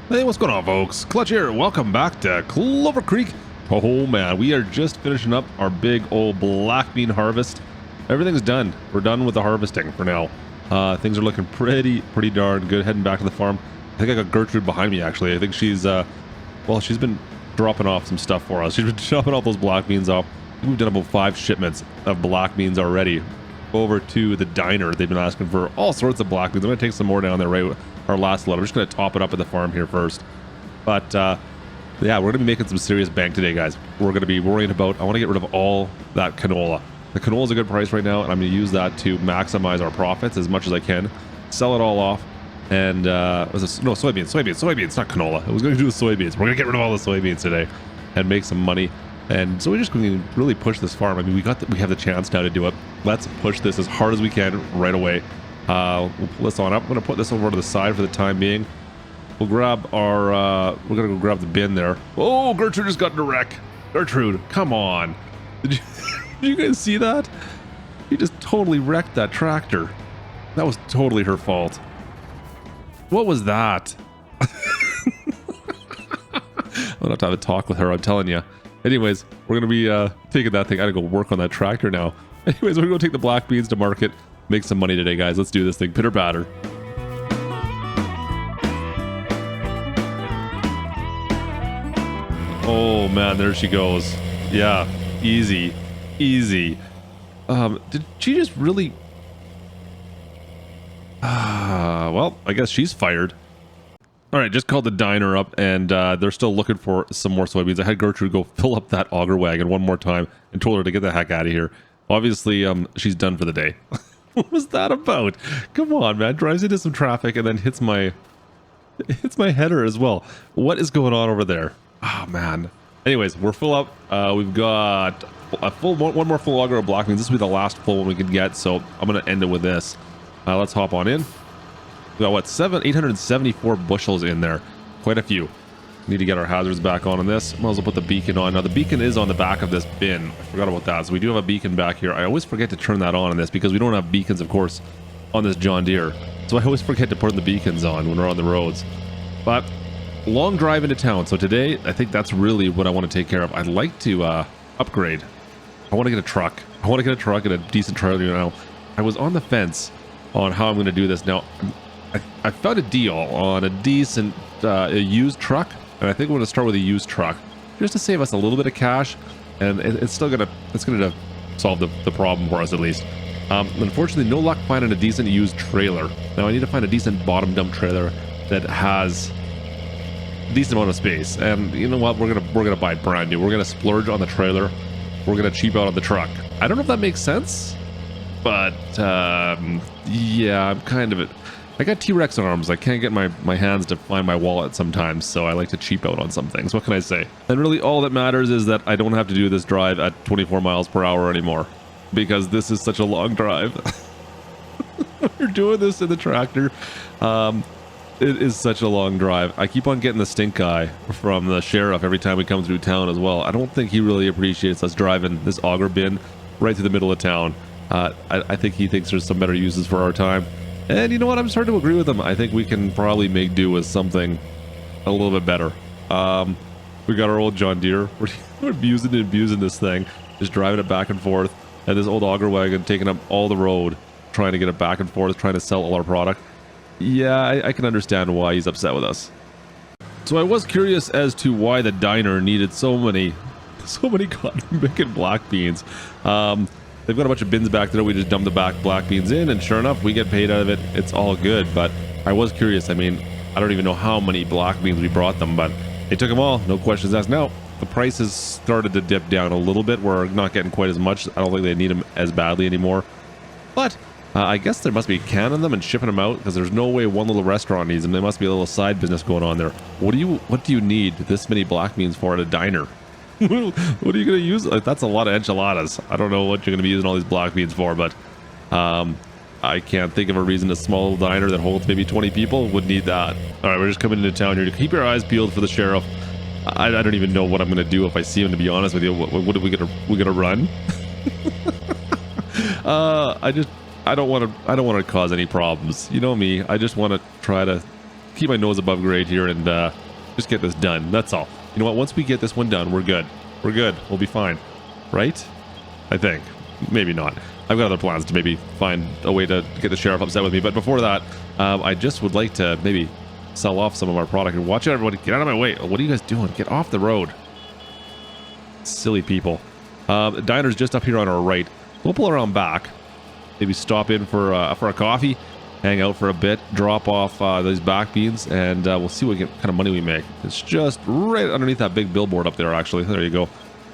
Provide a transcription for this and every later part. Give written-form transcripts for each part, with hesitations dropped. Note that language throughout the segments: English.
Hey, what's going on, folks? Klutch here. Welcome back to Clover Creek. Oh man, we are just finishing up our big old black bean harvest. Everything's done. We're done with the harvesting for now. Things are looking pretty darn good. Heading back to the farm. I think I got Gertrude behind me actually. I think she's well, she's been dropping off some stuff for us. She's been dropping all those black beans off. We've done about 5 shipments of black beans already over to the diner. They've been asking for all sorts of black beans. I'm gonna take some more down there right our last load. I'm just going to top it up at the farm here first. But yeah, we're going to be making some serious bank today, guys. We're going to be worrying about, I want to get rid of all that canola. The canola is a good price right now, and I'm going to use that to maximize our profits as much as I can. Sell it all off. And, soybeans, not canola. I was going to do the soybeans. We're going to get rid of all the soybeans today and make some money. And so we're just going to really push this farm. I mean, we have the chance now to do it. Let's push this as hard as we can right away. We'll pull this on up. I'm going to put this over to the side for the time being. We'll grab our, we're going to go grab the bin there. Oh, Gertrude just got in a wreck. Gertrude, come on. Did you guys see that? She just totally wrecked that tractor. That was totally her fault. What was that? I'm going to have a talk with her, I'm telling you. Anyways, we're going to be taking that thing. I got to go work on that tractor now. Anyways, we're going to go take the black beans to market. Make some money today, guys. Let's do this thing. Pitter patter. Oh man, there she goes. Yeah, easy. Did she just really? Well, I guess she's fired. All right, just called the diner up, and they're still looking for some more soybeans. I had Gertrude go fill up that auger wagon one more time and told her to get the heck out of here. Obviously, she's done for the day. What was that about? Come on, man. Drives into some traffic and then hits my header as well. What is going on over there? Oh, man. Anyways, we're full up. We've got a one more full auger of black beans. This will be the last full one we can get, so I'm going to end it with this. Let's hop on in. We got, what, 874 bushels in there. Quite a few. Need to get our hazards back on this. Might as well put the beacon on. Now, the beacon is on the back of this bin. I forgot about that. So we do have a beacon back here. I always forget to turn that on this because we don't have beacons, of course, on this John Deere. So I always forget to put the beacons on when we're on the roads. But long drive into town. So today, I think that's really what I want to take care of. I'd like to upgrade. I want to get a truck. I want to get a truck and a decent trailer now. I was on the fence on how I'm going to do this. Now, I found a deal on a decent used truck. And I think we're going to start with a used truck just to save us a little bit of cash, and it's going to solve the problem for us at least. Unfortunately, no luck finding a decent used trailer. Now I need to find a decent bottom dump trailer that has a decent amount of space. And you know what? We're gonna buy brand new. We're gonna splurge on the trailer. We're gonna cheap out on the truck. I don't know if that makes sense, but yeah, I'm kind of it. I got T-Rex arms. I can't get my hands to find my wallet sometimes, so I like to cheap out on some things. What can I say? And really all that matters is that I don't have to do this drive at 24 miles per hour anymore, because this is such a long drive. We're doing this in the tractor. It is such a long drive. I keep on getting the stink eye from the sheriff every time we come through town as well. I don't think he really appreciates us driving this auger bin right through the middle of town. I think he thinks there's some better uses for our time. And you know what? I'm starting to agree with him. I think we can probably make do with something a little bit better. We got our old John Deere. We're abusing this thing. Just driving it back and forth. And this old auger wagon taking up all the road, trying to get it back and forth, trying to sell all our product. Yeah, I can understand why he's upset with us. So I was curious as to why the diner needed so many cotton bacon black beans. They've got a bunch of bins back there. We just dump the black beans in, and sure enough, we get paid out of it. It's all good, but I was curious. I mean, I don't even know how many black beans we brought them, but they took them all. No questions asked. Now, the prices started to dip down a little bit. We're not getting quite as much. I don't think they need them as badly anymore. But I guess there must be canning them and shipping them out, because there's no way one little restaurant needs them. There must be a little side business going on there. What do you need this many black beans for at a diner? What are you going to use? That's a lot of enchiladas. I don't know what you're going to be using all these black beans for, but I can't think of a reason a small diner that holds maybe 20 people would need that. All right, we're just coming into town here. Keep your eyes peeled for the sheriff. I don't even know what I'm going to do if I see him, to be honest with you. What are we going to run? I don't want to cause any problems. You know me. I just want to try to keep my nose above grade here and just get this done. That's all. You know what? Once we get this one done, we're good. We're good. We'll be fine. Right? I think. Maybe not. I've got other plans to maybe find a way to get the sheriff upset with me. But before that, I just would like to maybe sell off some of our product. And watch out, everybody. Get out of my way. What are you guys doing? Get off the road. Silly people. The diner's just up here on our right. We'll pull around back. Maybe stop in for a coffee. Hang out for a bit. Drop off those back beans. And we'll see what kind of money we make. It's just right underneath that big billboard up there, actually. There you go.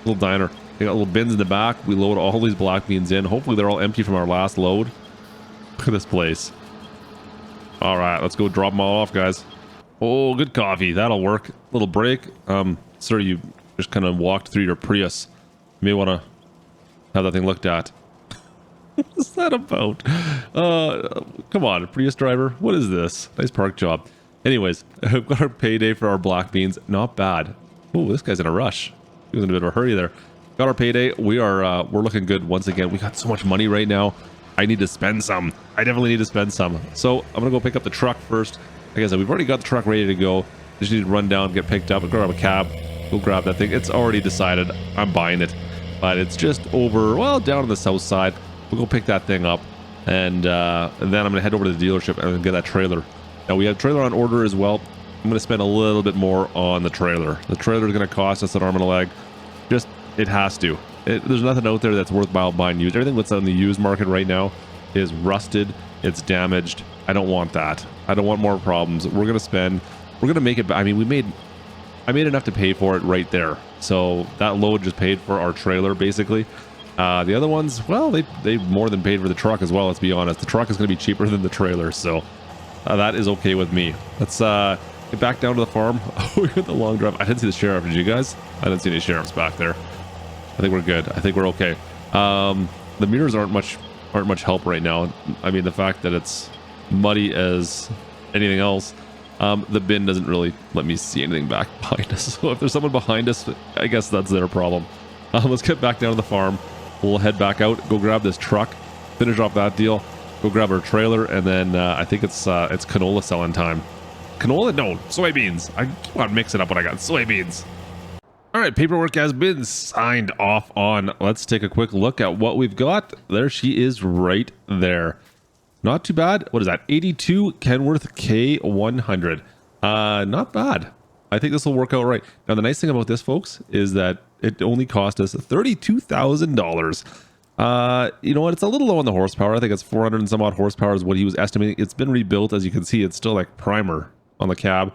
Little diner. They got little bins in the back. We load all these black beans in. Hopefully they're all empty from our last load. Look at this place. All right, let's go drop them all off, guys. Oh, good coffee. That'll work. Little break. Sir, you just kind of walked through your Prius. You may want to have that thing looked at. What's that about? Come on, Prius driver. What is this? Nice park job. Anyways, I've got our payday for our black beans. Not bad. Oh, this guy's in a rush. He was in a bit of a hurry there. Got our payday. We're looking good once again. We got so much money right now. I need to spend some. I definitely need to spend some. So I'm gonna go pick up the truck first. Like I said, we've already got the truck ready to go. Just need to run down, get picked up, grab a cab, go grab that thing. It's already decided. I'm buying it, but it's just over, well, down on the south side. We'll go pick that thing up, and then I'm gonna head over to the dealership and get that trailer. Now we have trailer on order as well. I'm gonna spend a little bit more on the trailer. The trailer is gonna cost us an arm and a leg. Just it has to. There's nothing out there that's worthwhile buying used. Everything that's on the used market right now is rusted. It's damaged. I don't want that. I don't want more problems. We're gonna make it. I mean, I made enough to pay for it right there. So that load just paid for our trailer basically. The other ones, well, they more than paid for the truck as well. Let's be honest. The truck is gonna be cheaper than the trailer, so that is okay with me. Let's get back down to the farm. We got the long drive. I didn't see the sheriff. Did you guys? I didn't see any sheriffs back there. I think we're good. I think we're okay. The mirrors aren't much help right now. I mean, the fact that it's muddy as anything else. The bin doesn't really let me see anything back behind us. So if there's someone behind us, I guess that's their problem. Let's get back down to the farm. We'll head back out, go grab this truck, finish off that deal, go grab our trailer, and then I think it's canola selling time. Canola? No, soybeans. I keep on mixing up what I got. Soybeans. All right, paperwork has been signed off on. Let's take a quick look at what we've got. There she is right there. Not too bad. What is that? 82 Kenworth K100. Not bad. I think this will work out right. Now, the nice thing about this, folks, is that it only cost us $32,000. You know what? It's a little low on the horsepower. I think it's 400 and some odd horsepower is what he was estimating. It's been rebuilt. As you can see, it's still like primer on the cab.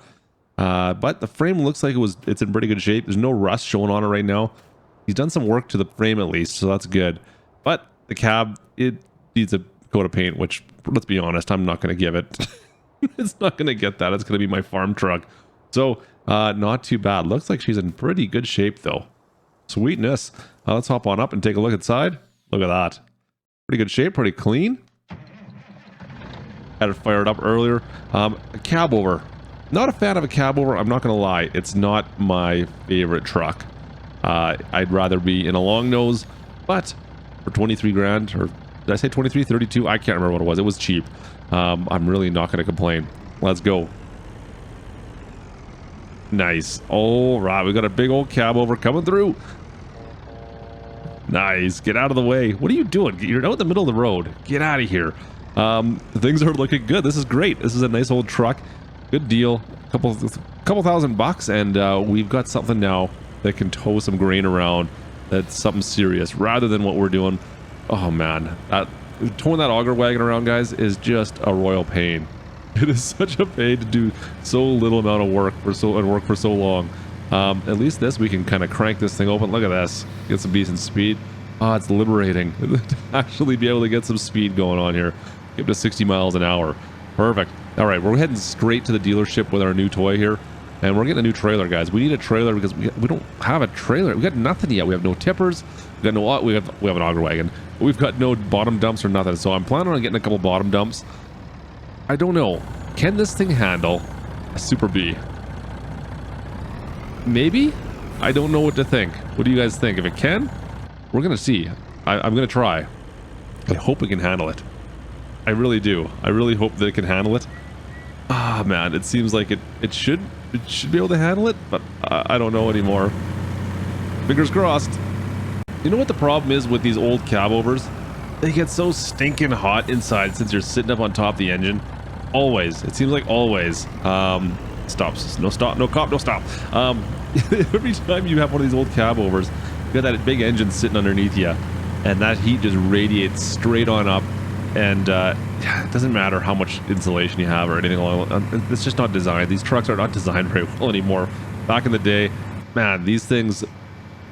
But the frame looks like it's in pretty good shape. There's no rust showing on it right now. He's done some work to the frame at least, so that's good. But the cab, it needs a coat of paint, which, let's be honest, I'm not going to give it. It's not going to get that. It's going to be my farm truck. So, not too bad. Looks like she's in pretty good shape, though. Sweetness. Let's hop on up and take a look inside. Look at that. Pretty good shape, pretty clean. Had it fired up earlier. A cab over. Not a fan of a cab over, I'm not going to lie. It's not my favorite truck. I'd rather be in a long nose, but for 23 grand, or did I say 23, 32? I can't remember what it was. It was cheap. I'm really not going to complain. Let's go. Nice. All right, we got a big old cab over coming through. Nice. Get out of the way. What are you doing? You're out in the middle of the road. Get out of here. Things are looking good. This is great. This is a nice old truck. Good deal. Couple $1,000, and we've got something now that can tow some grain around. That's something serious rather than what we're doing. Oh man, towing that auger wagon around, guys, is just a royal pain. It is such a pain to do so little amount of work for so long. At least this, we can kind of crank this thing open. Look at this. Get some decent speed. Oh, it's liberating to actually be able to get some speed going on here. Get to 60 miles an hour. Perfect. All right, we're heading straight to the dealership with our new toy here, and we're getting a new trailer, guys. We need a trailer because we don't have a trailer. We got nothing yet. We have no tippers. We have an auger wagon. We've got no bottom dumps or nothing. So I'm planning on getting a couple bottom dumps. I don't know. Can this thing handle a Super B? Maybe. I don't know what to think. What do you guys think? If it can, we're gonna see. I'm gonna try. I hope we can handle it. I really do. I really hope that it can handle it. Ah, man, it seems like it should be able to handle it, but I don't know anymore. Fingers crossed. You know what the problem is with these old cab overs? They get so stinking hot inside since you're sitting up on top of the engine. Always. It seems like always. Stops. No stop. No cop. No stop. Every time you have one of these old cab overs, you got that big engine sitting underneath you, and that heat just radiates straight on up. And yeah, it doesn't matter how much insulation you have or anything along. It's just not designed. These trucks are not designed very well anymore. Back in the day, man, these things,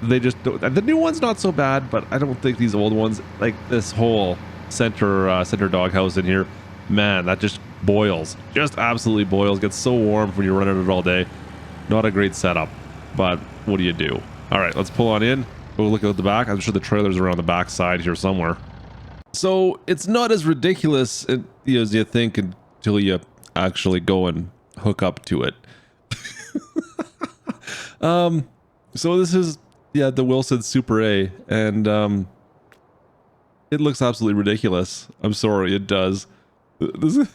they just don't. The new one's not so bad, but I don't think these old ones, like this whole center doghouse in here, man, that just boils. Just absolutely boils. Gets so warm when you're running it all day. Not a great setup, but what do you do? All right, let's pull on in. Go look at the back. I'm sure the trailer's around the back side here somewhere. So it's not as ridiculous as you think until you actually go and hook up to it. So this is, yeah, the Wilson Super A, and it looks absolutely ridiculous. I'm sorry, it does. This is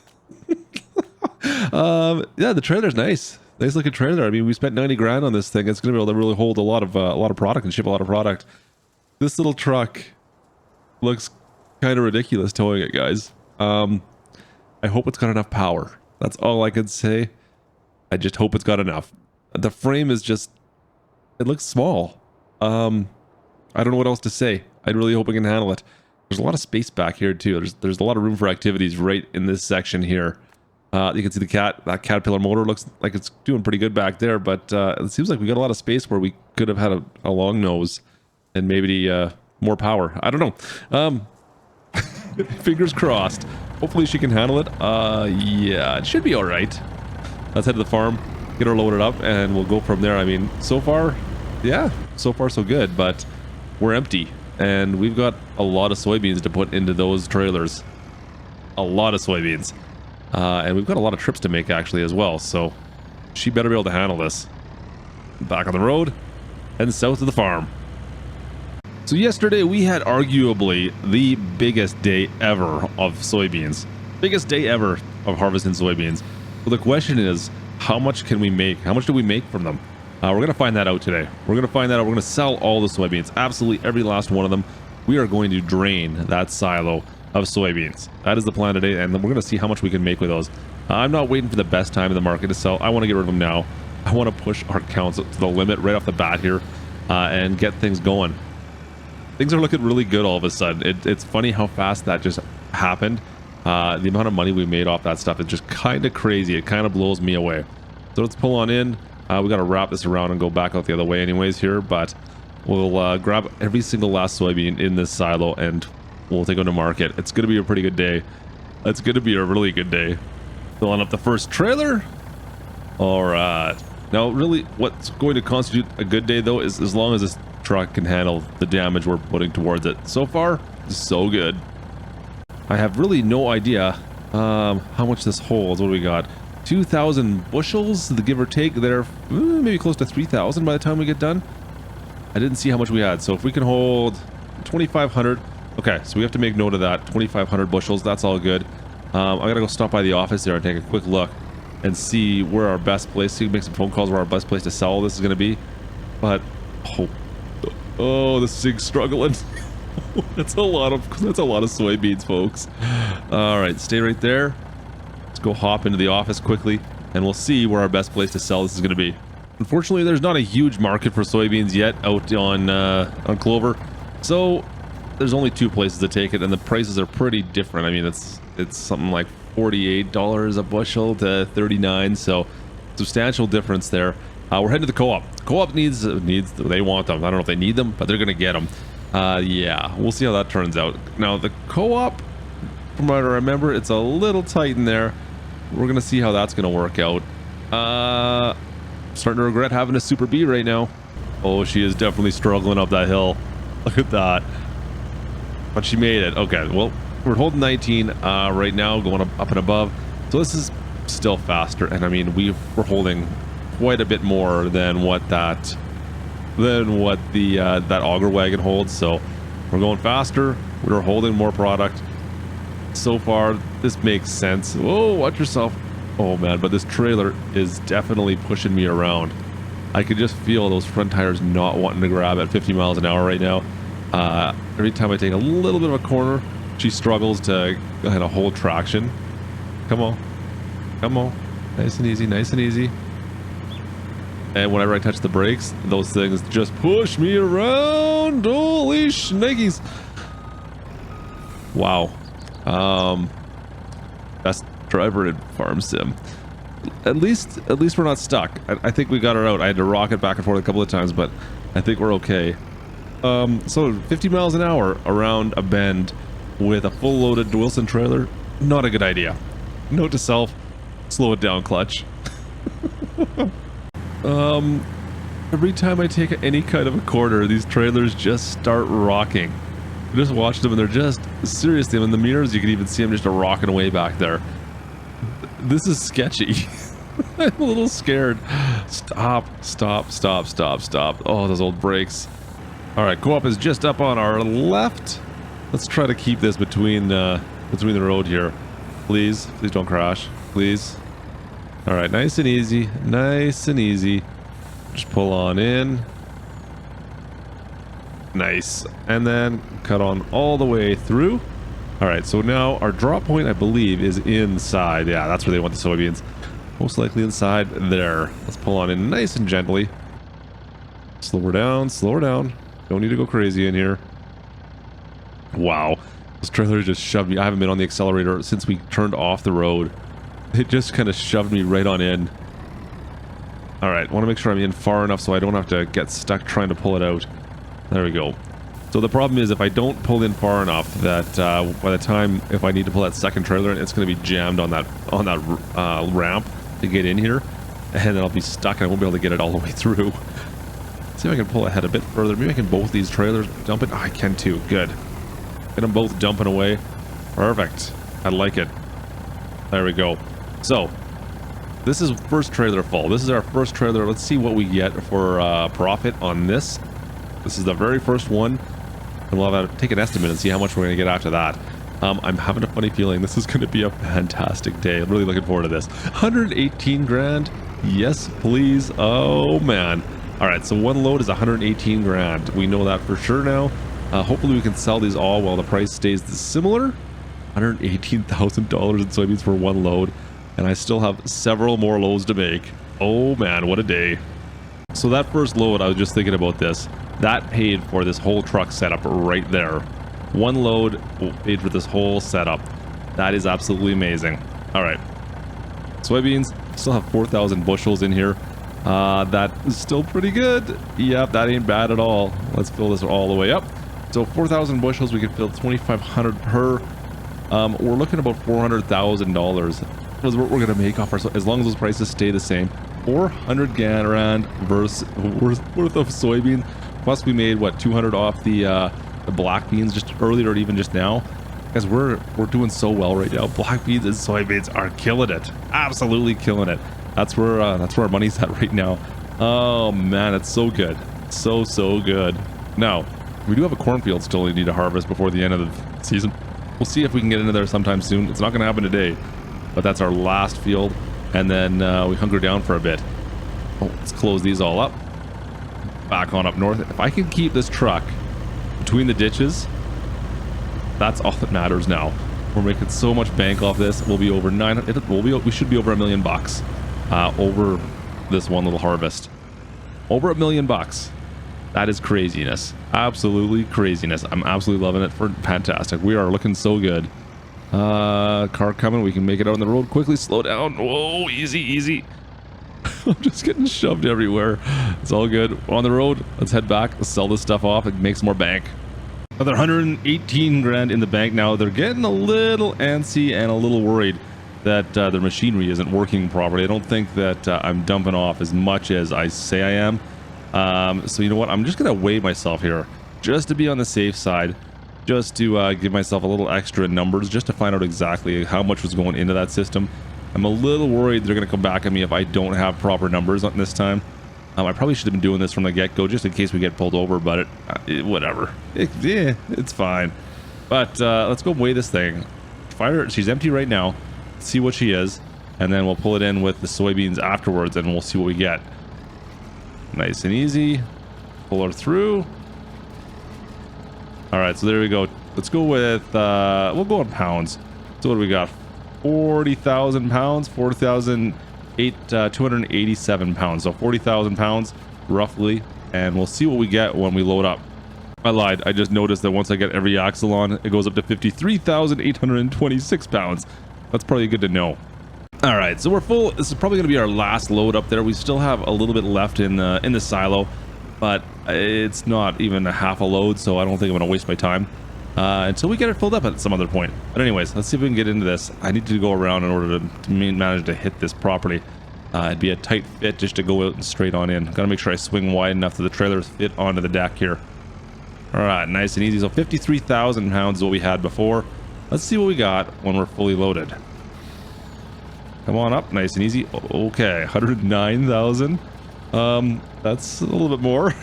yeah, the trailer's nice. Nice looking trailer. I mean, we spent 90 grand on this thing. It's gonna be able to really hold a lot of product and ship a lot of product. This little truck looks kind of ridiculous towing it, guys. I hope it's got enough power. That's all I can say. I just hope it's got enough. The frame is just, it looks small. I don't know what else to say. I really hope it can handle it. There's a lot of space back here too. There's a lot of room for activities right in this section here. You can see that Caterpillar motor looks like it's doing pretty good back there, but it seems like we got a lot of space where we could have had a long nose and maybe more power. I don't know. Fingers crossed. Hopefully she can handle it. Yeah, it should be all right. Let's head to the farm, get her loaded up, and we'll go from there. I mean, so far, yeah, so far so good, but we're empty, and we've got a lot of soybeans to put into those trailers. A lot of soybeans. And we've got a lot of trips to make actually as well, so she better be able to handle this. Back on the road, and south of the farm. So yesterday we had arguably the biggest day ever of soybeans. Biggest day ever of harvesting soybeans. So the question is, how much can we make? How much do we make from them? We're going to find that out today. We're going to find that out. We're going to sell all the soybeans. Absolutely every last one of them. We are going to drain that silo of soybeans. That is the plan today, and then we're going to see how much we can make with those. I'm not waiting for the best time in the market to sell. I want to get rid of them now. I want to push our counts to the limit right off the bat here and get things going. Things are looking really good all of a sudden. It's funny how fast that just happened. The amount of money we made off that stuff is just kind of crazy. It kind of blows me away. So let's pull on in. We got to wrap this around and go back out the other way anyways here, but we'll grab every single last soybean in this silo and we'll take them to market. It's going to be a pretty good day. It's going to be a really good day. Filling up the first trailer. All right. Now, really, what's going to constitute a good day, though, is as long as this truck can handle the damage we're putting towards it. So far, so good. I have really no idea how much this holds. What do we got? 2,000 bushels, the give or take. They're maybe close to 3,000 by the time we get done. I didn't see how much we had. So if we can hold 2,500. Okay, so we have to make note of that. 2,500 bushels. That's all good. I gotta go stop by the office there and take a quick look and see where our best place, see, make some phone calls where our best place to sell this is going to be. But oh, this thing's struggling. that's a lot of soybeans, folks. All right, stay right there. Let's go hop into the office quickly and we'll see where our best place to sell this is going to be. Unfortunately, there's not a huge market for soybeans yet out on Clover, so there's only two places to take it, and the prices are pretty different. I mean, it's something like $48 a bushel to $39, so substantial difference there. We're heading to the co-op. Co-op needs, they want them. I don't know if they need them, but they're gonna get them. Yeah, we'll see how that turns out. Now the co-op, from what I remember, it's a little tight in there. We're gonna see how that's gonna work out. Starting to regret having a Super B right now. Oh, she is definitely struggling up that hill. Look at that. But she made it. Okay, well, we're holding 19 right now, going up and above. So this is still faster, and I mean, we're holding quite a bit more than what that auger wagon holds. So we're going faster. We're holding more product. So far, this makes sense. Oh, watch yourself. Oh man, but this trailer is definitely pushing me around. I could just feel those front tires not wanting to grab at 50 miles an hour right now. Every time I take a little bit of a corner, she struggles to kind of hold traction. Come on. Come on. Nice and easy, nice and easy. And whenever I touch the brakes, those things just push me around. Holy shnikes. Wow. Best driver in Farm Sim. At least we're not stuck. I think we got her out. I had to rock it back and forth a couple of times, but I think we're okay. So 50 miles an hour around a bend with a full loaded Wilson trailer, not a good idea. Note to self, slow it down, Klutch. Every time I take any kind of a corner, these trailers just start rocking. I just watch them and they're just, seriously, in the mirrors you can even see them just rocking away back there. This is sketchy. I'm a little scared. Stop. Oh, those old brakes. All right, co-op is just up on our left. Let's try to keep this between the road here. Please don't crash. Please. All right, nice and easy. Nice and easy. Just pull on in. Nice. And then cut on all the way through. All right, so now our drop point, I believe, is inside. Yeah, that's where they want the soybeans. Most likely inside there. Let's pull on in nice and gently. Slow her down, slow her down. Don't need to go crazy in here. Wow. This trailer just shoved me. I haven't been on the accelerator since we turned off the road. It just kind of shoved me right on in. All right, want to make sure I'm in far enough so I don't have to get stuck trying to pull it out. There we go. So the problem is if I don't pull in far enough that by the time if I need to pull that second trailer in, it's going to be jammed on that ramp to get in here, and then I'll be stuck and I won't be able to get it all the way through. See if I can pull ahead a bit further. Maybe I can both these trailers dump it. Oh, I can too. Good. Get them both dumping away. Perfect. I like it. There we go. So this is first trailer full. This is our first trailer. Let's see what we get for profit on this. This is the very first one. And we'll have to take an estimate and see how much we're going to get after that. I'm having a funny feeling this is going to be a fantastic day. I'm really looking forward to this. 118 grand. Yes, please. Oh, man. All right, so one load is 118 grand. We know that for sure now. Hopefully we can sell these all while the price stays similar. $118,000 in soybeans for one load. And I still have several more loads to make. Oh, man, what a day. So that first load, I was just thinking about this. That paid for this whole truck setup right there. One load paid for this whole setup. That is absolutely amazing. All right. Soybeans, still have 4,000 bushels in here. That is still pretty good. Yep, that ain't bad at all. Let's fill this all the way up. So 4,000 bushels, we can fill 2,500 per. We're looking at about $400,000. Is what we're going to make off our, as long as those prices stay the same. 400 grand worth of soybean. Plus we made what, 200 off the black beans just earlier or even just now. Because we're doing so well right now. Black beans and soybeans are killing it. Absolutely killing it. That's where our money's at right now. Oh man, it's so good. So good. Now, we do have a cornfield still we need to harvest before the end of the season. We'll see if we can get into there sometime soon. It's not going to happen today. But that's our last field. And then we hunker down for a bit. Oh, let's close these all up. Back on up north. If I can keep this truck between the ditches, that's all that matters now. We're making so much bank off this. We'll be over 900. We should be over $1 million over this one little harvest. Over $1 million. That is craziness. Absolutely craziness. I'm absolutely loving it. Fantastic. We are looking so good. Car coming. We can make it out on the road quickly. Slow down. Whoa, easy. I'm just getting shoved everywhere. It's all good. We're on the road. Let's head back. Let's sell this stuff off and make some more bank. Another 118 grand in the bank now. They're getting a little antsy and a little worried that their machinery isn't working properly. I don't think that I'm dumping off as much as I say I am. So you know what? I'm just going to weigh myself here just to be on the safe side. Just to give myself a little extra numbers, just to find out exactly how much was going into that system. I'm a little worried they're going to come back at me if I don't have proper numbers on this time. I probably should have been doing this from the get-go just in case we get pulled over, but whatever. Yeah, it's fine. But let's go weigh this thing. Fire. She's empty right now. See what she is. and then we'll pull it in with the soybeans afterwards, and we'll see what we get. Nice and easy. Pull her through. All right, so there we go. Let's go with, we'll go in pounds. So what do we got? 40,000 pounds, 287 pounds. So 40,000 pounds roughly, and we'll see what we get when we load up. I lied. I just noticed that once I get every axle on, it goes up to 53,826 pounds. That's probably good to know. All right, so we're full. This is probably going to be our last load up there. We still have a little bit left in the silo, but it's not even a half a load, so I don't think I'm going to waste my time until we get it filled up at some other point. But anyways, let's see if we can get into this. I need to go around in order to manage to hit this properly. It'd be a tight fit just to go out and straight on in. Got to make sure I swing wide enough that the trailers fit onto the deck here. All right, nice and easy. So 53,000 pounds is what we had before. Let's see what we got when we're fully loaded. Come on up, nice and easy. Okay, 109,000. That's a little bit more.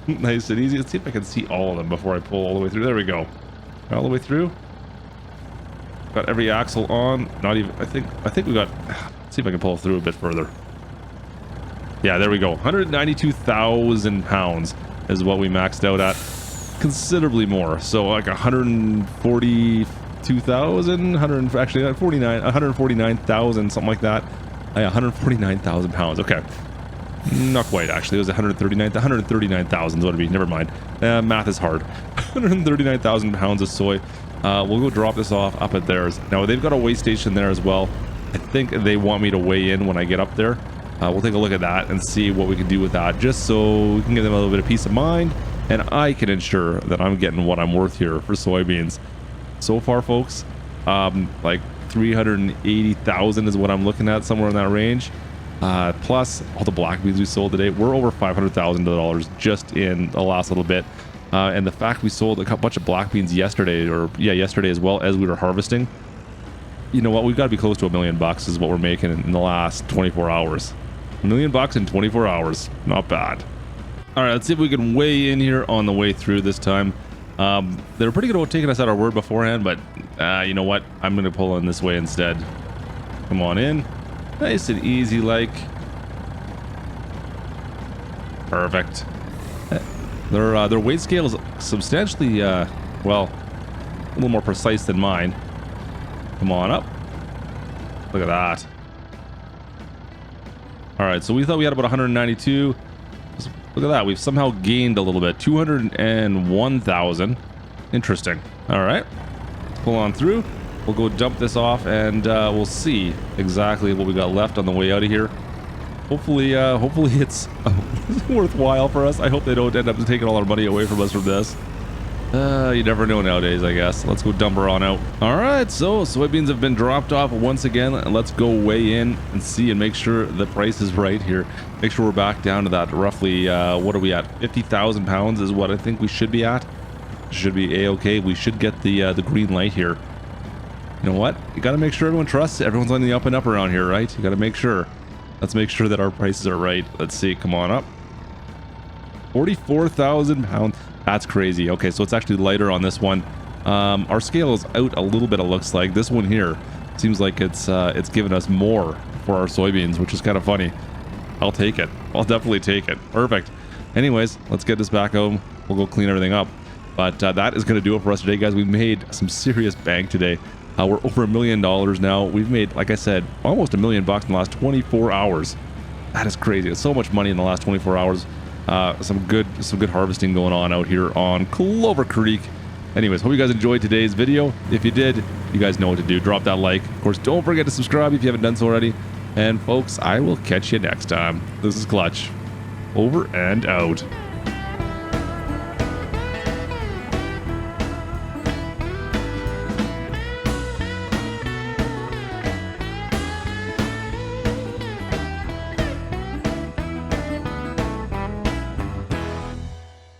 Nice and easy. Let's see if I can see all of them before I pull all the way through. There we go. All the way through. Got every axle on. Not even. I think we got. Let's see if I can pull through a bit further. Yeah, there we go. 192,000 pounds is what we maxed out at. Considerably more. So like 142,000, actually 149,000, something like that. 149,000 pounds. Okay. Not quite, actually. It was 139,000 is what it'd be. Never mind. Math is hard. 139,000 pounds of soy. We'll go drop this off up at theirs. Now, they've got a weigh station there as well. I think they want me to weigh in when I get up there. We'll take a look at that and see what we can do with that, just so we can give them a little bit of peace of mind, and I can ensure that I'm getting what I'm worth here for soybeans. So far, folks, like 380,000 is what I'm looking at, somewhere in that range. Plus all the black beans we sold today, we're over $500,000 just in the last little bit. And the fact we sold a bunch of black beans yesterday, yesterday as well as we were harvesting. You know what? We've got to be close to $1 million is what we're making in the last 24 hours. $1 million in 24 hours. Not bad. All right, let's see if we can weigh in here on the way through this time. They were pretty good about taking us at our word beforehand, but you know what? I'm going to pull in this way instead. Come on in. Nice and easy like. Perfect. Their weight scale is substantially, well, a little more precise than mine. Come on up. Look at that. All right, so we thought we had about 192. Look at that. We've somehow gained a little bit. 201,000. Interesting. All right. Let's pull on through. We'll go dump this off, and we'll see exactly what we got left on the way out of here. Hopefully it's worthwhile for us. I hope they don't end up taking all our money away from us from this. You never know nowadays, I guess. Let's go dump her on out. All right, so soybeans have been dropped off once again. Let's go weigh in and see and make sure the price is right here. Make sure we're back down to that roughly, what are we at? 50,000 pounds is what I think we should be at. Should be A-okay. We should get the green light here. You know what? You got to make sure everyone trusts. Everyone's on the up and up around here, right? You got to make sure. Let's make sure that our prices are right. Let's see. Come on up. 44,000 pounds. That's crazy. Okay, so it's actually lighter on this one. Our scale is out a little bit, it looks like. This one here seems like it's giving us more for our soybeans, which is kind of funny. I'll take it. I'll definitely take it. Perfect. Anyways, let's get this back home. We'll go clean everything up. But that is going to do it for us today, guys. We've made some serious bank today. We're over $1 million now. We've made, like I said, almost $1 million in the last 24 hours. That is crazy. It's so much money in the last 24 hours. Some good harvesting going on out here on Clover Creek. Anyways, hope you guys enjoyed today's video. If you did, you guys know what to do. Drop that like. Of course, don't forget to subscribe if you haven't done so already. And folks, I will catch you next time. This is Klutch. Over and out.